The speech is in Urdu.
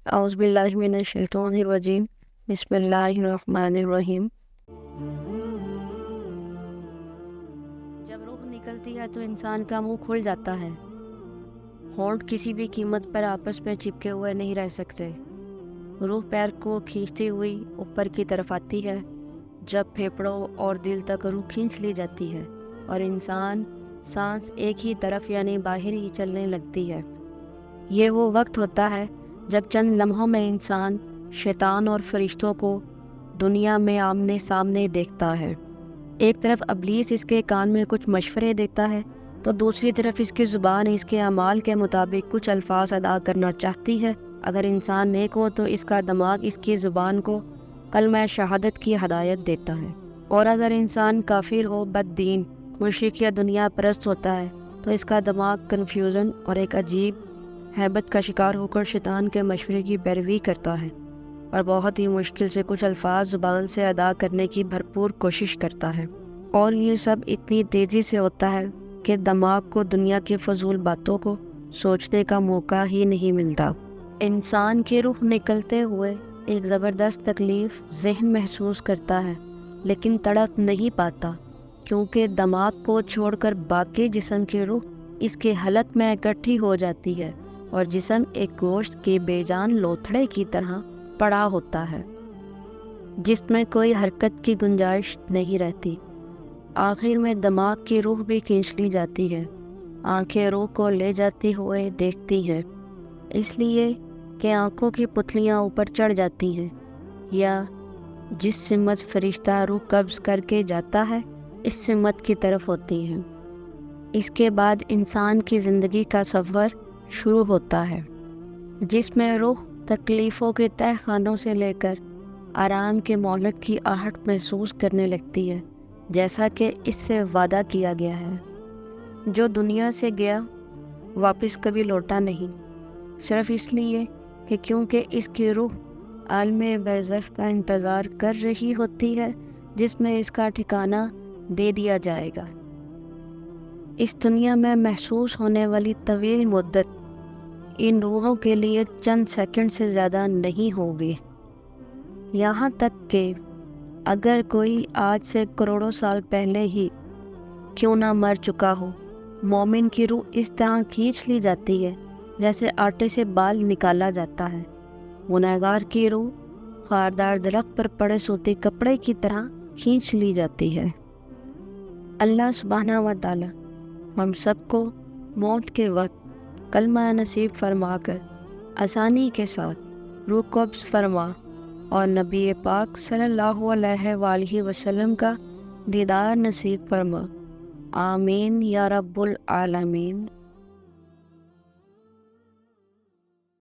اعوذ باللہ من الشیطان الرجیم، بسم اللہ الرحمن الرحیم۔ جب روح نکلتی ہے تو انسان کا منہ کھل جاتا ہے۔ ہونٹ کسی بھی قیمت پر آپس میں چپکے ہوئے نہیں رہ سکتے۔ روح پیر کو کھینچتی ہوئی اوپر کی طرف آتی ہے، جب پھیپھڑوں اور دل تک روح کھینچ لی جاتی ہے اور انسان سانس ایک ہی طرف یعنی باہر ہی چلنے لگتی ہے۔ یہ وہ وقت ہوتا ہے جب چند لمحوں میں انسان شیطان اور فرشتوں کو دنیا میں آمنے سامنے دیکھتا ہے۔ ایک طرف ابلیس اس کے کان میں کچھ مشورے دیتا ہے تو دوسری طرف اس کی زبان اس کے اعمال کے مطابق کچھ الفاظ ادا کرنا چاہتی ہے۔ اگر انسان نیک ہو تو اس کا دماغ اس کی زبان کو کلمہ شہادت کی ہدایت دیتا ہے، اور اگر انسان کافر ہو، بد دین، مشرک یا دنیا پرست ہوتا ہے تو اس کا دماغ کنفیوژن اور ایک عجیب ہیبت کا شکار ہو کر شیطان کے مشورے کی پیروی کرتا ہے اور بہت ہی مشکل سے کچھ الفاظ زبان سے ادا کرنے کی بھرپور کوشش کرتا ہے، اور یہ سب اتنی تیزی سے ہوتا ہے کہ دماغ کو دنیا کی فضول باتوں کو سوچنے کا موقع ہی نہیں ملتا۔ انسان کی روح نکلتے ہوئے ایک زبردست تکلیف ذہن محسوس کرتا ہے، لیکن تڑپ نہیں پاتا، کیونکہ دماغ کو چھوڑ کر باقی جسم کی روح اس کے حلق میں اکٹھی ہو جاتی ہے اور جسم ایک گوشت کے بے جان لوتھڑے کی طرح پڑا ہوتا ہے جس میں کوئی حرکت کی گنجائش نہیں رہتی۔ آخر میں دماغ کی روح بھی کھینچ لی جاتی ہے۔ آنکھیں روح کو لے جاتی ہوئے دیکھتی ہیں، اس لیے کہ آنکھوں کی پتلیاں اوپر چڑھ جاتی ہیں، یا جس سمت فرشتہ روح قبض کر کے جاتا ہے اس سمت کی طرف ہوتی ہیں۔ اس کے بعد انسان کی زندگی کا سفر شروع ہوتا ہے، جس میں روح تکلیفوں کے تہہ خانوں سے لے کر آرام کے مہلت کی آہٹ محسوس کرنے لگتی ہے، جیسا کہ اس سے وعدہ کیا گیا ہے۔ جو دنیا سے گیا واپس کبھی لوٹا نہیں، صرف اس لیے کہ کیونکہ اس کی روح عالم برزخ کا انتظار کر رہی ہوتی ہے، جس میں اس کا ٹھکانہ دے دیا جائے گا۔ اس دنیا میں محسوس ہونے والی طویل مدت ان روحوں کے لیے چند سیکنڈ سے زیادہ نہیں ہوگی، یہاں تک کہ اگر کوئی آج سے کروڑوں سال پہلے ہی کیوں نہ مر چکا ہو، مومن کی روح اس طرح کھینچ لی جاتی ہے جیسے آٹے سے بال نکالا جاتا ہے۔ گنہگار کی روح خاردار درخت پر پڑے سوتے کپڑے کی طرح کھینچ لی جاتی ہے۔ اللہ سبحانہ و تعالی ہم سب کو موت کے وقت کلمہ نصیب فرما کر آسانی کے ساتھ روح قبض فرما اور نبی پاک صلی اللہ علیہ وآلہ وسلم کا دیدار نصیب فرما، آمین یا رب العالمین۔